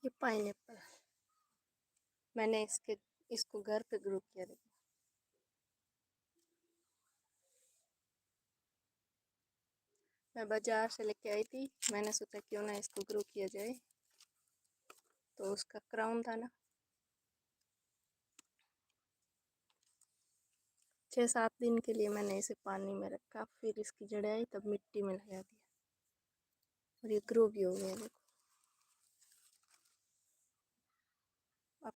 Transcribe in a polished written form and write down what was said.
ये पाइनएप्पल मैंने इसको घर पे ग्रो किया। देखो मैं बाजार से लेके आई थी, मैंने सोचा क्यों ना इसको ग्रो किया जाए। तो उसका क्राउन था ना, 6-7 दिन के लिए मैंने इसे पानी में रखा, फिर इसकी जड़ें आई तब मिट्टी में लगा दिया और ये ग्रो भी हो गया। देखो